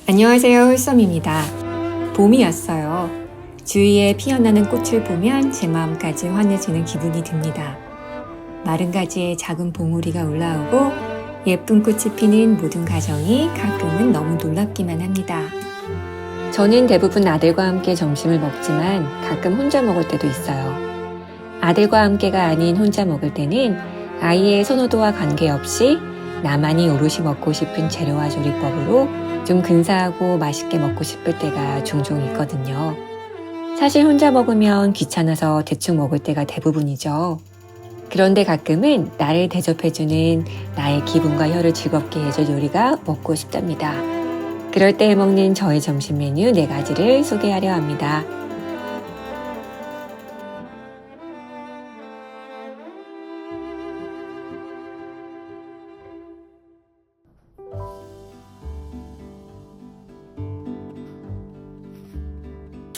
안녕하세요, 홀썸입니다. 봄이 왔어요. 주위에 피어나는 꽃을 보면 제 마음까지 환해지는 기분이 듭니다. 마른 가지에 작은 봉우리가 올라오고 예쁜 꽃이 피는 모든 가정이 가끔은 너무 놀랍기만 합니다. 저는 대부분 아들과 함께 점심을 먹지만 가끔 혼자 먹을 때도 있어요. 아들과 함께가 아닌 혼자 먹을 때는 아이의 선호도와 관계없이 나만이 오롯이 먹고 싶은 재료와 조리법으로 좀 근사하고 맛있게 먹고 싶을 때가 종종 있거든요. 사실 혼자 먹으면 귀찮아서 대충 먹을 때가 대부분이죠. 그런데 가끔은 나를 대접해주는 나의 기분과 혀를 즐겁게 해줄 요리가 먹고 싶답니다. 그럴 때 해먹는 저의 점심 메뉴 4가지를 소개하려 합니다.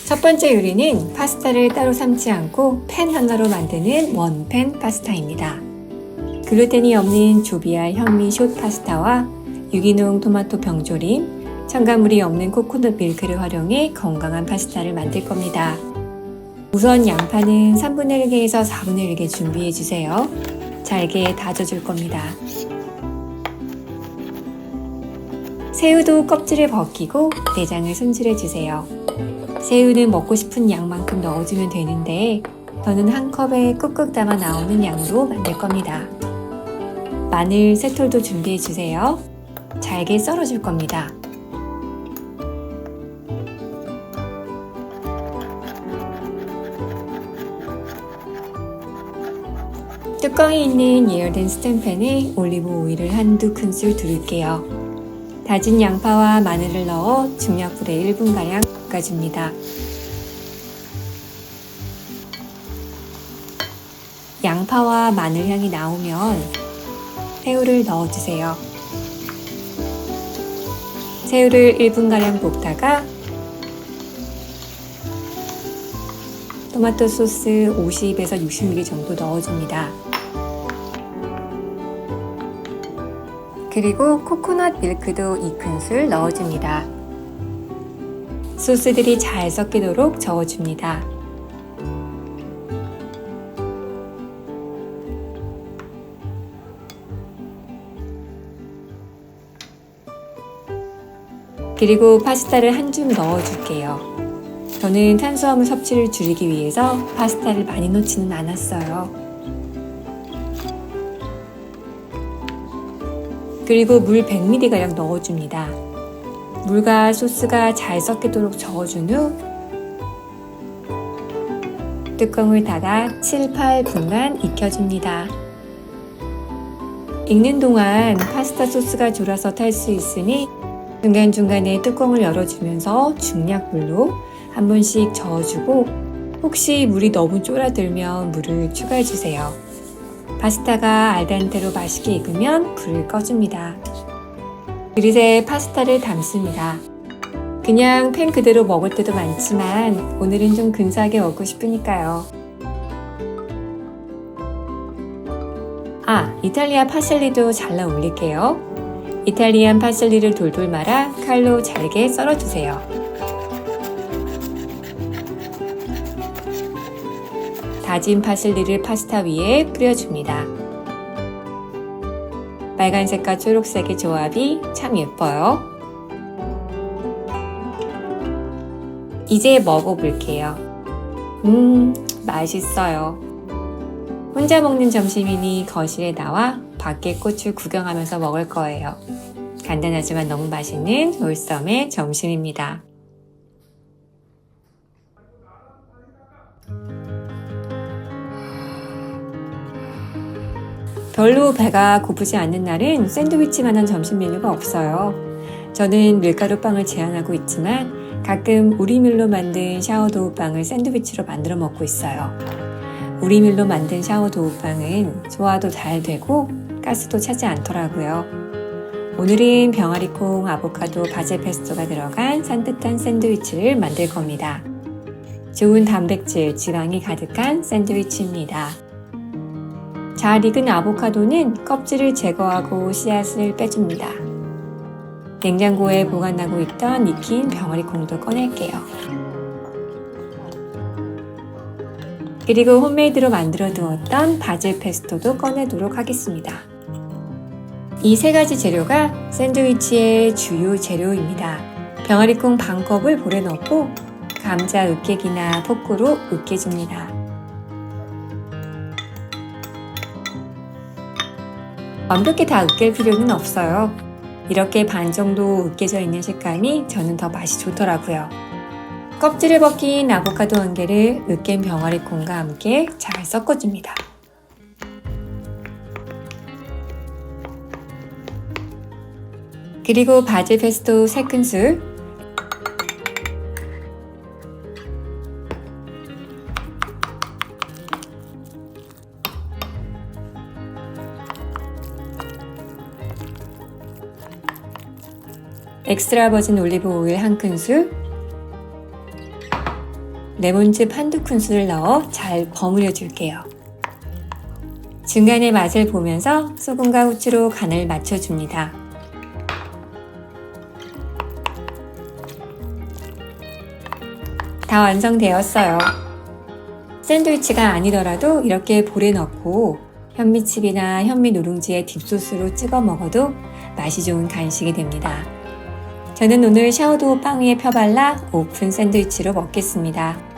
첫 번째 요리는 파스타를 따로 삶지 않고 팬 하나로 만드는 원팬 파스타입니다. 글루텐이 없는 조비알 현미 숏 파스타와 유기농 토마토 병조림, 첨가물이 없는 코코넛 밀크를 활용해 건강한 파스타를 만들 겁니다. 우선 양파는 3분의 1개에서 4분의 1개 준비해 주세요. 잘게 다져줄 겁니다. 새우도 껍질을 벗기고 내장을 손질해 주세요. 새우는 먹고 싶은 양만큼 넣어주면 되는데 저는 한 컵에 꾹꾹 담아 나오는 양으로 만들 겁니다. 마늘 3톨도 준비해 주세요. 잘게 썰어줄 겁니다. 뚜껑이 있는 예열된 스텐팬에 올리브 오일을 한두 큰술 두를게요. 다진 양파와 마늘을 넣어 중약불에 1분가량 볶아줍니다. 양파와 마늘 향이 나오면 새우를 넣어주세요. 새우를 1분가량 볶다가 토마토 소스 50에서 60ml 정도 넣어줍니다. 그리고 코코넛 밀크도 2큰술 넣어줍니다. 소스들이 잘 섞이도록 저어줍니다. 그리고 파스타를 한 줌 넣어줄게요. 저는 탄수화물 섭취를 줄이기 위해서 파스타를 많이 넣지는 않았어요. 그리고 물 100ml가량 넣어줍니다. 물과 소스가 잘 섞이도록 저어준 후 뚜껑을 닫아 7, 8분간 익혀줍니다. 익는 동안 파스타 소스가 졸아서 탈 수 있으니 중간중간에 뚜껑을 열어주면서 중약불로 한 번씩 저어주고 혹시 물이 너무 쫄아들면 물을 추가해주세요. 파스타가 알덴테로 맛있게 익으면 불을 꺼줍니다. 그릇에 파스타를 담습니다. 그냥 팬 그대로 먹을 때도 많지만 오늘은 좀 근사하게 먹고 싶으니까요. 이탈리아 파슬리도 잘라 올릴게요. 이탈리안 파슬리를 돌돌 말아 칼로 잘게 썰어주세요. 다진 파슬리를 파스타 위에 뿌려줍니다. 빨간색과 초록색의 조합이 참 예뻐요. 이제 먹어볼게요. 맛있어요. 혼자 먹는 점심이니 거실에 나와 밖에 꽃을 구경하면서 먹을 거예요. 간단하지만 너무 맛있는 홀썸의 점심입니다. 별로 배가 고프지 않는 날은 샌드위치만한 점심 메뉴가 없어요. 저는 밀가루빵을 제한하고 있지만 가끔 우리밀로 만든 샤워도우빵을 샌드위치로 만들어 먹고 있어요. 우리밀로 만든 샤워도우빵은 소화도 잘 되고 가스도 차지 않더라고요. 오늘은 병아리콩, 아보카도, 바질 페스토가 들어간 산뜻한 샌드위치를 만들 겁니다. 좋은 단백질, 지방이 가득한 샌드위치입니다. 잘 익은 아보카도는 껍질을 제거하고 씨앗을 빼줍니다. 냉장고에 보관하고 있던 익힌 병아리콩도 꺼낼게요. 그리고 홈메이드로 만들어 두었던 바질 페스토도 꺼내도록 하겠습니다. 이 세 가지 재료가 샌드위치의 주요 재료입니다. 병아리콩 반컵을 볼에 넣고 감자 으깨기나 포크로 으깨줍니다. 완벽히 다 으깰 필요는 없어요. 이렇게 반 정도 으깨져 있는 식감이 저는 더 맛이 좋더라고요. 껍질을 벗긴 아보카도 한 개를 으깬 병아리콩과 함께 잘 섞어줍니다. 그리고 바질 페스토 3큰술, 엑스트라 버진 올리브 오일 1큰술, 레몬즙 1~2큰술을 넣어 잘 버무려 줄게요. 중간에 맛을 보면서 소금과 후추로 간을 맞춰줍니다. 다 완성되었어요. 샌드위치가 아니더라도 이렇게 볼에 넣고 현미칩이나 현미 누룽지에 딥소스로 찍어 먹어도 맛이 좋은 간식이 됩니다. 저는 오늘 샤워도우 빵 위에 펴발라 오픈 샌드위치로 먹겠습니다.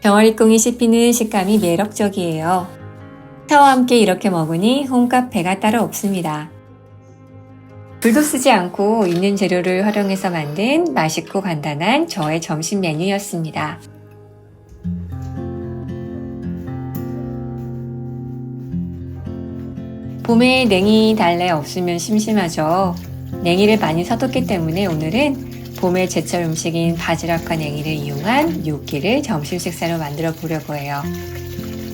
병아리콩이 씹히는 식감이 매력적이에요. 차와 함께 이렇게 먹으니 홈카페가 따로 없습니다. 불도 쓰지 않고 있는 재료를 활용해서 만든 맛있고 간단한 저의 점심 메뉴였습니다. 봄에 냉이, 달래 없으면 심심하죠. 냉이를 많이 사뒀기 때문에 오늘은 봄의 제철 음식인 바지락과 냉이를 이용한 요끼를 점심 식사로 만들어 보려고 해요.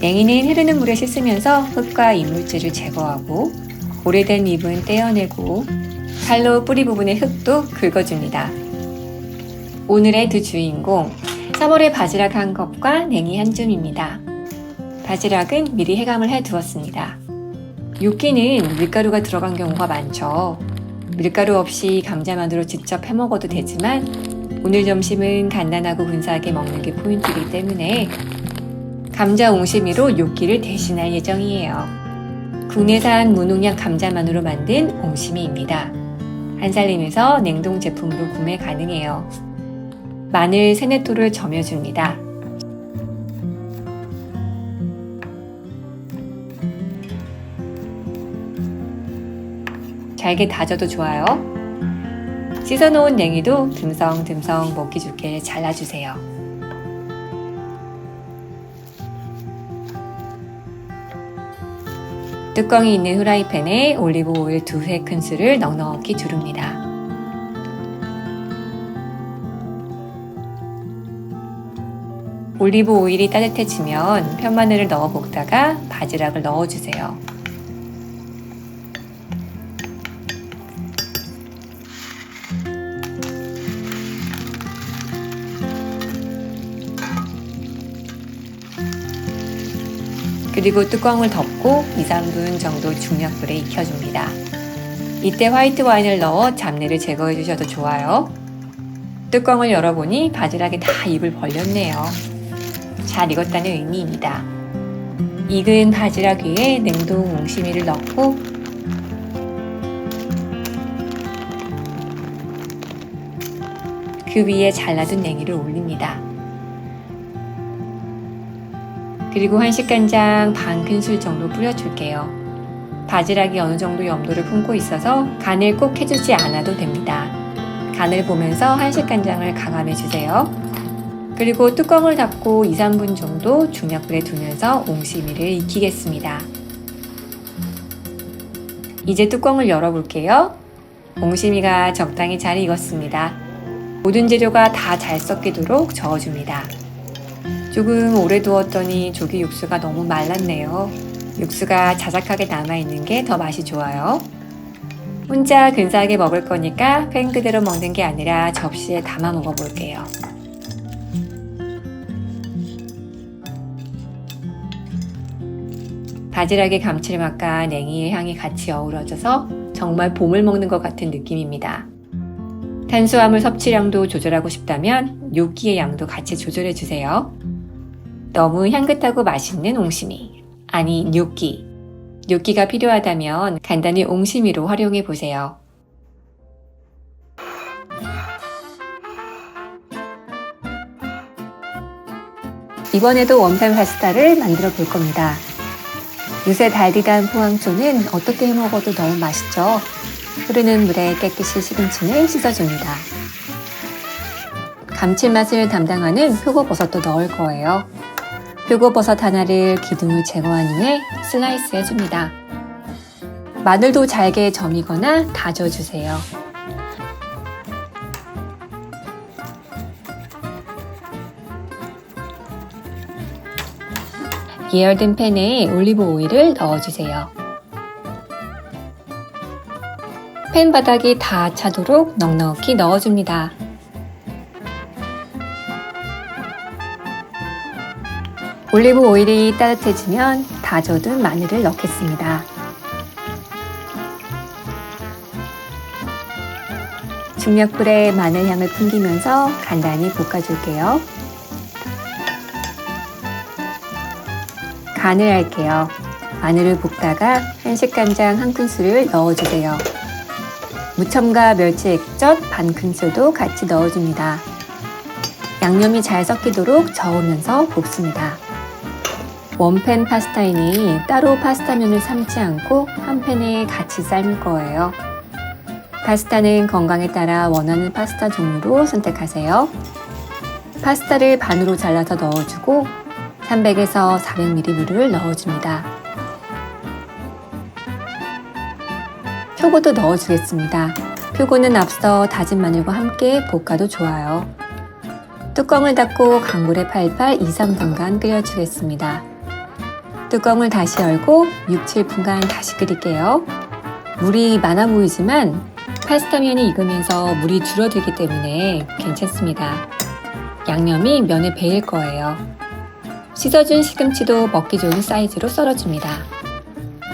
냉이는 흐르는 물에 씻으면서 흙과 이물질을 제거하고 오래된 잎은 떼어내고 칼로 뿌리 부분의 흙도 긁어줍니다. 오늘의 두 주인공, 3월의 바지락 1컵과 냉이 1줌입니다. 바지락은 미리 해감을 해두었습니다. 요끼는 밀가루가 들어간 경우가 많죠. 밀가루 없이 감자만으로 직접 해먹어도 되지만 오늘 점심은 간단하고 근사하게 먹는 게 포인트이기 때문에 감자 옹심이로 요끼를 대신할 예정이에요. 국내산 무농약 감자만으로 만든 옹심이입니다. 한살림에서 냉동 제품으로 구매 가능해요. 마늘 3~4토를 저며줍니다. 잘게 다져도 좋아요. 씻어놓은 냉이도 듬성듬성 먹기 좋게 잘라주세요. 뚜껑이 있는 후라이팬에 올리브 오일 2~3큰술을 넉넉히 두릅니다. 올리브 오일이 따뜻해지면 편마늘을 넣어 볶다가 바지락을 넣어주세요. 그리고 뚜껑을 덮고 2~3분 정도 중약불에 익혀줍니다. 이때 화이트 와인을 넣어 잡내를 제거해 주셔도 좋아요. 뚜껑을 열어보니 바지락이 다 입을 벌렸네요. 잘 익었다는 의미입니다. 익은 바지락 위에 냉동 옹심이를 넣고 그 위에 잘라둔 냉이를 올립니다. 그리고 한식간장 반큰술 정도 뿌려줄게요. 바지락이 어느 정도 염도를 품고 있어서 간을 꼭 해주지 않아도 됩니다. 간을 보면서 한식간장을 가감해 주세요. 그리고 뚜껑을 닫고 2-3분 정도 중약불에 두면서 옹심이를 익히겠습니다. 이제 뚜껑을 열어볼게요. 옹심이가 적당히 잘 익었습니다. 모든 재료가 다 잘 섞이도록 저어줍니다. 조금 오래 두었더니 조기 육수가 너무 말랐네요. 육수가 자작하게 남아있는 게 더 맛이 좋아요. 혼자 근사하게 먹을 거니까 팬 그대로 먹는 게 아니라 접시에 담아 먹어볼게요. 바지락의 감칠맛과 냉이의 향이 같이 어우러져서 정말 봄을 먹는 것 같은 느낌입니다. 탄수화물 섭취량도 조절하고 싶다면 뇨끼의 양도 같이 조절해 주세요. 너무 향긋하고 맛있는 옹심이, 아니 뇨끼. 뇨끼가 필요하다면 간단히 옹심이로 활용해 보세요. 이번에도 원팬 파스타를 만들어 볼 겁니다. 요새 달디단 포항초는 어떻게 해먹어도 너무 맛있죠? 흐르는 물에 깨끗이 시금치를 씻어줍니다. 감칠맛을 담당하는 표고버섯도 넣을 거예요. 표고버섯 하나를 기둥을 제거한 후에 슬라이스 해줍니다. 마늘도 잘게 점이거나 다져주세요. 예열된 팬에 올리브 오일을 넣어주세요. 팬 바닥이 다 차도록 넉넉히 넣어줍니다. 올리브 오일이 따뜻해지면 다져둔 마늘을 넣겠습니다. 중약불에 마늘 향을 풍기면서 간단히 볶아줄게요. 간을 할게요. 마늘을 볶다가 한식간장 1큰술을 넣어주세요. 무첨가 멸치 액젓 반 큰술도 같이 넣어줍니다. 양념이 잘 섞이도록 저으면서 볶습니다. 원팬 파스타이니 따로 파스타면을 삶지 않고 한 팬에 같이 삶을 거예요. 파스타는 건강에 따라 원하는 파스타 종류로 선택하세요. 파스타를 반으로 잘라서 넣어주고 300에서 400ml 물을 넣어줍니다. 표고도 넣어주겠습니다. 표고는 앞서 다진 마늘과 함께 볶아도 좋아요. 뚜껑을 닫고 강물에 팔팔 2-3분간 끓여주겠습니다. 뚜껑을 다시 열고 6-7분간 다시 끓일게요. 물이 많아 보이지만 파스타면이 익으면서 물이 줄어들기 때문에 괜찮습니다. 양념이 면에 배일 거예요. 씻어준 시금치도 먹기 좋은 사이즈로 썰어줍니다.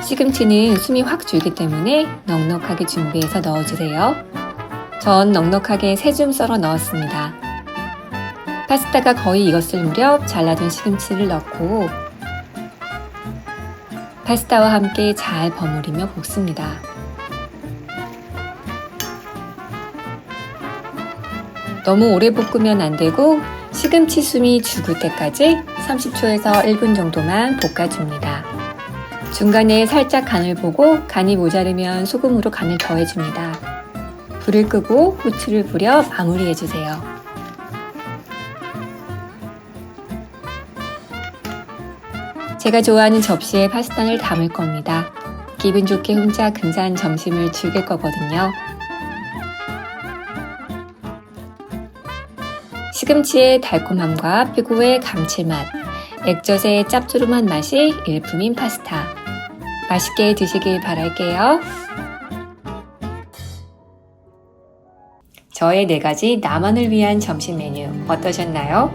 시금치는 숨이 확 줄기 때문에 넉넉하게 준비해서 넣어주세요. 전 넉넉하게 3줌 썰어 넣었습니다. 파스타가 거의 익었을 무렵 잘라둔 시금치를 넣고 파스타와 함께 잘 버무리며 볶습니다. 너무 오래 볶으면 안 되고 시금치 숨이 죽을 때까지 30초에서 1분 정도만 볶아줍니다. 중간에 살짝 간을 보고 간이 모자르면 소금으로 간을 더해줍니다. 불을 끄고 후추를 뿌려 마무리해주세요. 제가 좋아하는 접시에 파스타를 담을 겁니다. 기분 좋게 혼자 근사한 점심을 즐길 거거든요. 시금치의 달콤함과 표고의 감칠맛, 액젓의 짭조름한 맛이 일품인 파스타. 맛있게 드시길 바랄게요. 저의 4가지 나만을 위한 점심 메뉴 어떠셨나요?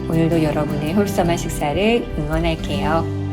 오늘도 여러분의 홀쌈한 식사를 응원할게요.